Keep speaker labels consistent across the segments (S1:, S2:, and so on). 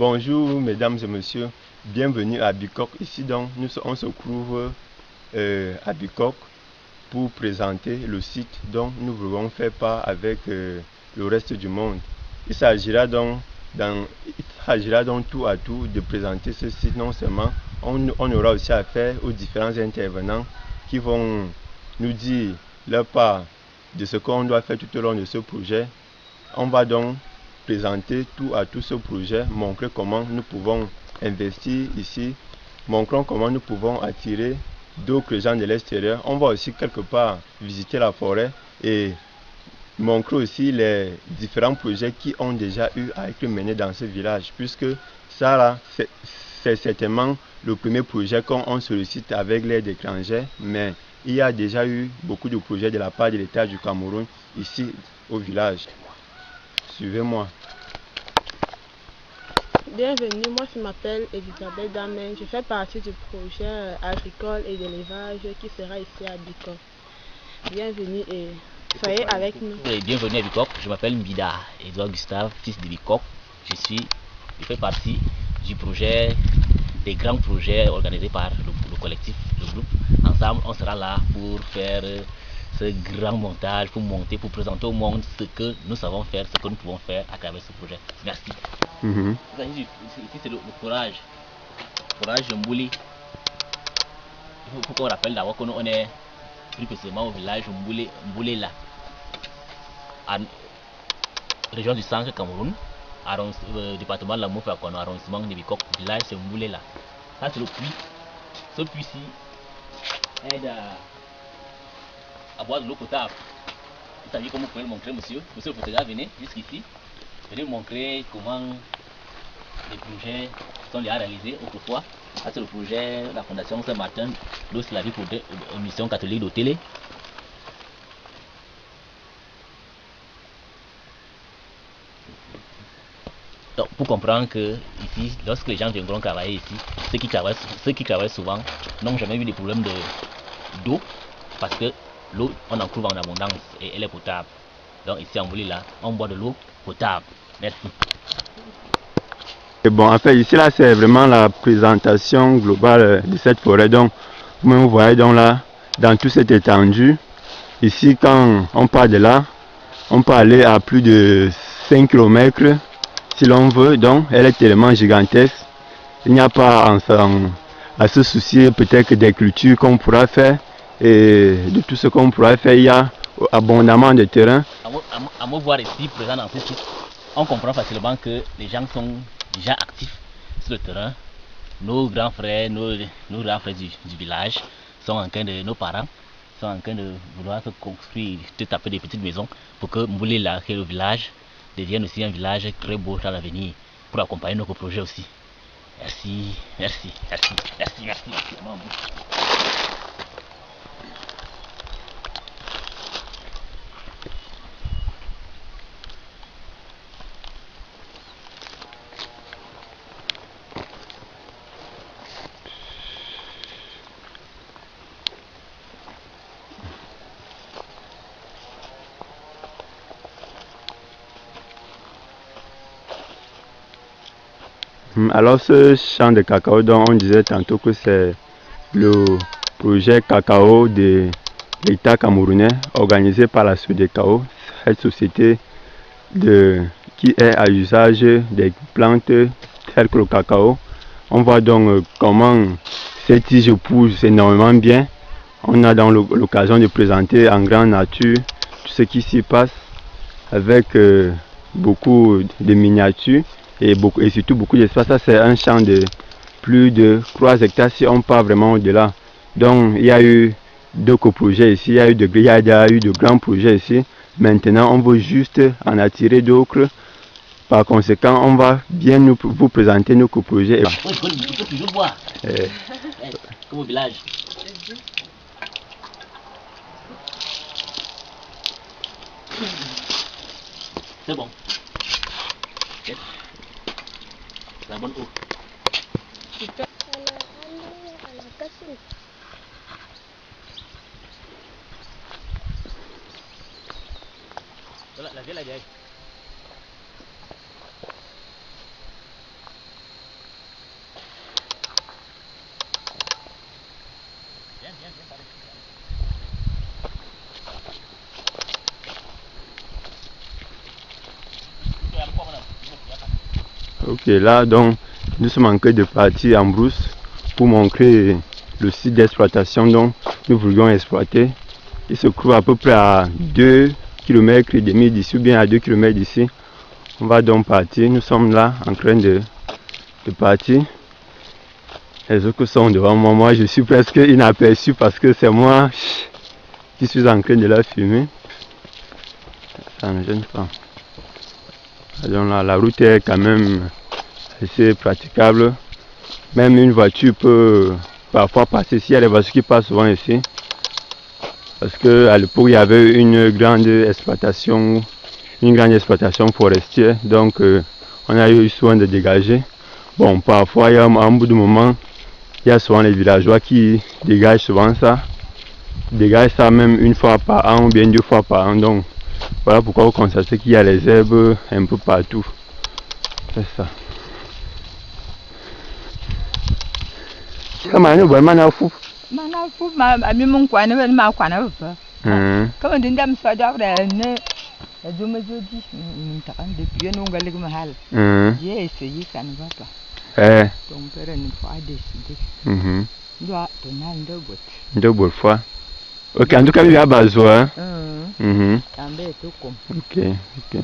S1: Bonjour mesdames et messieurs, bienvenue à Bicoque. Ici donc, on se trouve à Bicoque pour présenter le site dont nous voulons faire part avec le reste du monde. Il s'agira donc tout à tout de présenter ce site. Non seulement on aura aussi affaire aux différents intervenants qui vont nous dire leur part de ce qu'on doit faire tout au long de ce projet. On va donc présenter tout à tout ce projet, montrer comment nous pouvons investir ici, montrons comment nous pouvons attirer d'autres gens de l'extérieur. On va aussi quelque part visiter la forêt et montrer aussi les différents projets qui ont déjà eu à être menés dans ce village, puisque ça là, c'est certainement le premier projet qu'on sollicite avec l'aide étrangère, mais il y a déjà eu beaucoup de projets de la part de l'État du Cameroun ici au village. Suivez-moi.
S2: Bienvenue, moi je m'appelle Elisabeth Damen, je fais partie du projet agricole et d'élevage qui sera ici à Bicoque. Bienvenue et soyez avec nous.
S3: Bienvenue à Bicoque, je m'appelle Mbida Edouard Gustave, fils de Bicoque. Je fais partie du projet, des grands projets organisés par le collectif, le groupe. Ensemble, on sera là pour faire ce grand montage, pour monter, pour présenter au monde ce que nous savons faire, ce que nous pouvons faire à travers ce projet. Merci. Ici, c'est le forage. Forage de Mbouli. Il faut qu'on rappelle d'abord qu'on est plus précisément au village Mboulé là, en région du centre Cameroun, département de la Moufakon, arrondissement de Bicoque, village c'est Mboulé là. Ça c'est le puits. Ce puits-ci aide à boire de l'eau potable. Vous savez comment vous pouvez le montrer, monsieur le photographe, venez jusqu'ici. Venez montrer comment les projets sont déjà réalisés autrefois. Ça c'est le projet de la Fondation Saint-Martin, l'eau c'est la vie pour une mission catholique de télé. Donc, pour comprendre que ici, lorsque les gens viendront travailler ici, ceux qui travaillent souvent n'ont jamais eu de problème d'eau parce que l'eau on en trouve en abondance et elle est potable. Donc ici en Mbouli là, on boit de l'eau potable. Merci.
S1: Et bon, en fait, ici là, c'est vraiment la présentation globale de cette forêt. Donc, vous voyez donc là, dans toute cette étendue, ici, quand on part de là, on peut aller à plus de 5 km si l'on veut. Donc, elle est tellement gigantesque. Il n'y a pas à se soucier peut-être des cultures qu'on pourra faire et de tout ce qu'on pourra faire. Il y a abondamment de terrain.
S3: À me voir ici présent dans ce site, on comprend facilement que les gens sont déjà actifs sur le terrain. Nos grands frères, nos grands frères du village sont en train de, nos parents sont en train de vouloir se construire, de taper des petites maisons pour que Mboulé là, qui est le village, devienne aussi un village très beau dans l'avenir pour accompagner nos projets aussi. Merci, merci, merci, merci, merci, merci.
S1: Alors ce champ de cacao dont on disait tantôt que c'est le projet cacao de l'État camerounais organisé par la SODECAO, cette société qui est à usage des plantes telles que le cacao. On voit donc comment cette tige pousse énormément bien. On a donc l'occasion de présenter en grande nature tout ce qui s'y passe avec beaucoup de miniatures et surtout beaucoup d'espace. Ça c'est un champ de plus de 3 hectares si on part vraiment au-delà. Donc il y a eu deux coprojets ici, il y a déjà eu de grands projets ici. Maintenant on veut juste en attirer d'autres. Par conséquent, on va bien vous présenter nos coprojets.
S3: Il faut toujours boire. Comme au village. C'est bon. C'est la bonne eau. La vieille.
S1: Ok, là donc nous sommes en train de partir en brousse pour montrer le site d'exploitation dont nous voulions exploiter. Il se trouve à peu près à 2,5 km d'ici ou bien à 2 km d'ici. On va donc partir, nous sommes là en train de partir. Les autres sont devant moi, moi je suis presque inaperçu parce que c'est moi qui suis en train de la filmer. Ça ne gêne pas. Donc là, la route est quand même assez praticable. Même une voiture peut parfois passer ici. Il y a des voitures qui passent souvent ici. Parce qu'à l'époque, il y avait une grande exploitation forestière. Donc, on a eu soin de dégager. Bon, parfois, il y a un bout de moment, il y a souvent les villageois qui dégagent souvent ça. Ils dégagent ça même une fois par an ou bien 2 fois par an. Donc, voilà pourquoi vous constatez qu'il y a les herbes un peu partout. C'est ça. Comment on voit Manafou?
S4: Manafou, ma mimon quoi, ne m'a quoi, ne pas. Comment on dit que ça doit être ne me dis, depuis un ongle mahal. J'ai essayé, ça ne va pas. Ton père ne pas décider. Doit donner un
S1: double fois. Ok, en tout cas, il y a besoin. Ok, ok.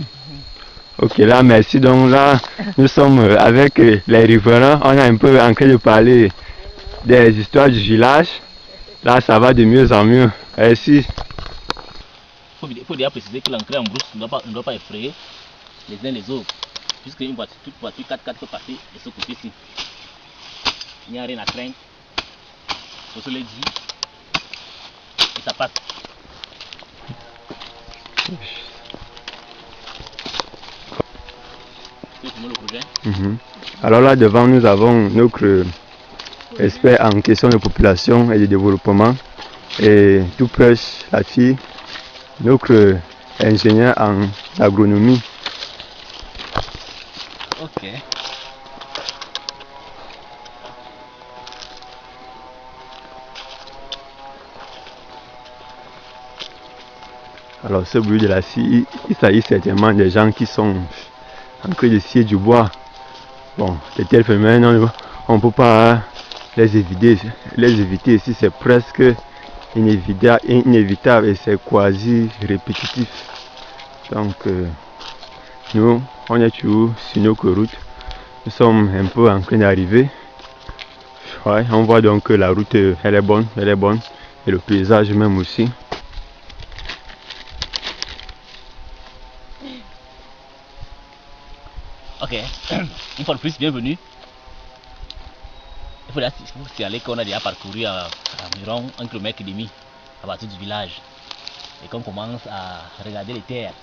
S1: Ok, là, merci. Donc là, nous sommes avec les riverains. On a un peu en train de parler des histoires du village. Là, ça va de mieux en mieux. Merci.
S3: Il faut déjà préciser que l'entrée en brousse ne doit pas effrayer les uns les autres. Puisque toute voiture 4x4 peut passer de ce côté-ci. Il n'y a rien à craindre. On se le dit. Et ça passe. Le projet.
S1: Alors là devant nous avons notre expert en question de population et de développement et tout près la fille, notre ingénieur en agronomie.
S3: Ok.
S1: Alors ce bruit de la scie, il s'agit certainement des gens qui sont en train de scier du bois. Bon, de tels phénomènes, on ne peut pas les éviter ici, c'est presque inévitable et c'est quasi répétitif. Donc nous, on est toujours sur notre route. Nous sommes un peu en train d'arriver. Ouais, on voit donc que la route elle est bonne et le paysage même aussi.
S3: Ok, une fois de plus, bienvenue. Il faut signaler qu'on a déjà parcouru environ 1,5 km à partir du village et qu'on commence à regarder les terres.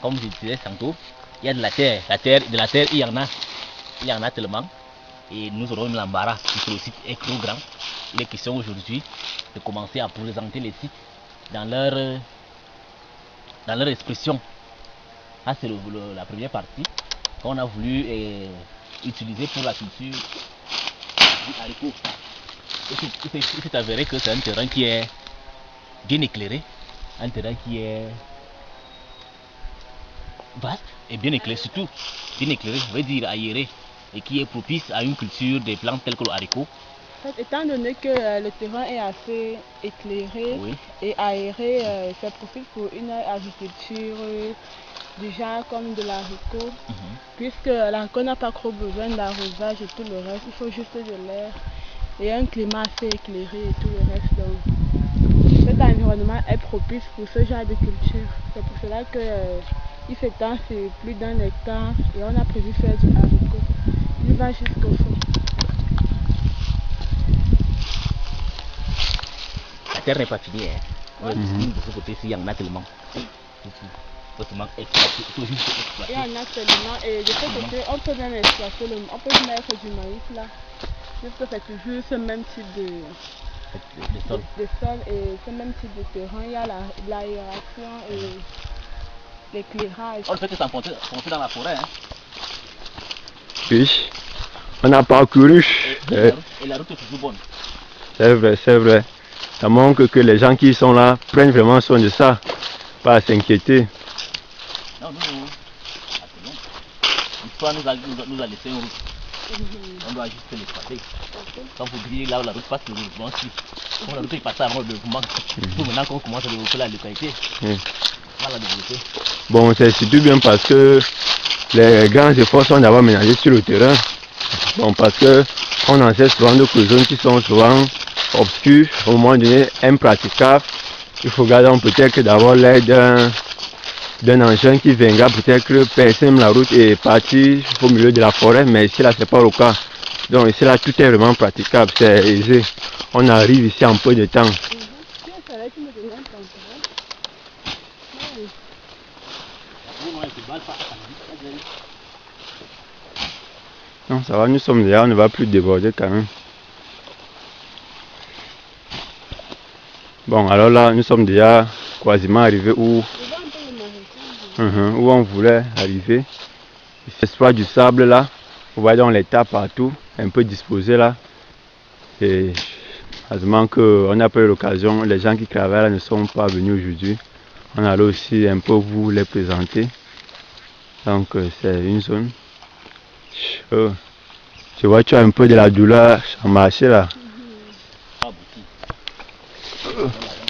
S3: Comme je disais tantôt, il y a de la terre. De la terre, il y en a tellement. Et nous aurons l'embarras puisque le site est trop grand. Il est question aujourd'hui de commencer à présenter les sites dans leur expression. Ça, c'est la première partie qu'on a voulu utiliser pour la culture du haricot. Il s'est avéré que c'est un terrain qui est bien éclairé, un terrain qui est vaste et bien éclairé, surtout bien éclairé, je veux dire aéré, et qui est propice à une culture des plantes telles que le haricot.
S2: Étant donné que le terrain est assez éclairé et aéré, c'est propice pour une agriculture du genre comme de l'haricot, puisque l'haricot n'a pas trop besoin d'arrosage et tout le reste, il faut juste de l'air et un climat assez éclairé et tout le reste. Donc, cet environnement est propice pour ce genre de culture. C'est pour cela que il s'étend sur plus d'un hectare et on a prévu faire du haricot. Il va jusqu'au fond.
S3: La terre n'est pas finie. De ce côté-ci, il y en a tellement. Il y en
S2: a tellement et de ce côté, on peut même exploiter on peut mettre du maïs là. Parce que c'est toujours ce même type de sol et ce même type de terrain. Il y a l'aération et l'éclairage.
S3: On le fait que s'enfoncer dans la forêt.
S1: Oui, on a parcouru.
S3: Et la route est toujours bonne.
S1: C'est vrai, c'est vrai. Ça montre que les gens qui sont là prennent vraiment soin de ça, pas à s'inquiéter.
S3: Non, l'exploit nous a laissé une route. On doit juste l'espacer. Quand vous grillez là où la route passe, le mouvement suit. Comme la route est passée avant le développement, il faut maintenant qu'on commence à développer la localité. On va la développer.
S1: Bon, c'est surtout bien parce que les grands efforts sont d'avoir ménagé sur le terrain. Bon, parce que on en sait souvent d'autres zones qui sont souvent obscures, au moment donné impraticables. Il faut garder peut-être d'avoir l'aide d'un engin qui viendra peut-être percer la route et partir au milieu de la forêt, mais ici là c'est pas le cas. Donc ici là tout est vraiment praticable, c'est aisé. On arrive ici en peu de temps. Non, ça va, nous sommes déjà, on ne va plus déborder quand même. Bon, alors là, nous sommes déjà quasiment arrivés où on voulait arriver. L'espoir du sable là, vous voyez dans les tas partout, un peu disposé là. Et heureusement qu'on n'a pas eu l'occasion, les gens qui travaillent là ne sont pas venus aujourd'hui. On allait aussi un peu vous les présenter. Donc c'est une zone. Tu vois, tu as un peu de la douleur à marcher là.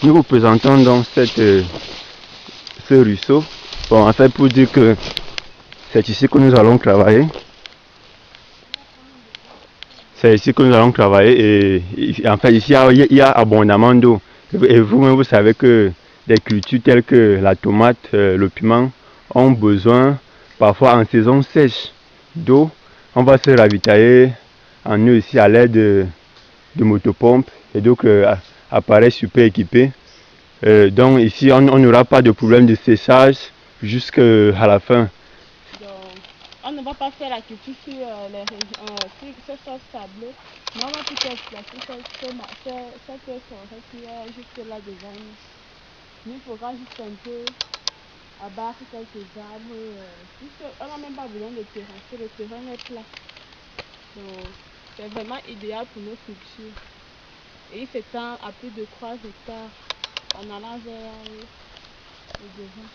S1: Nous vous présentons donc ce ruisseau. Bon, en fait, pour dire que c'est ici que nous allons travailler. C'est ici que nous allons travailler et en fait ici il y a abondamment d'eau. Et vous-même vous savez que des cultures telles que la tomate, le piment ont besoin parfois en saison sèche d'eau. On va se ravitailler en eau ici à l'aide de motopompes et d'autres appareils super équipés. Donc ici on n'aura pas de problème de séchage jusqu'à la fin.
S2: On ne va pas faire la culture sur les régions, sur ce sol sableux, mais on va plutôt exploiter cette forêt qui est juste là devant nous. Il faudra juste un peu abattre quelques arbres, on n'a même pas besoin de terrasser, le terrain est plat. Donc c'est vraiment idéal pour nos cultures. Et il s'étend à plus de 3 hectares en allant vers le devant.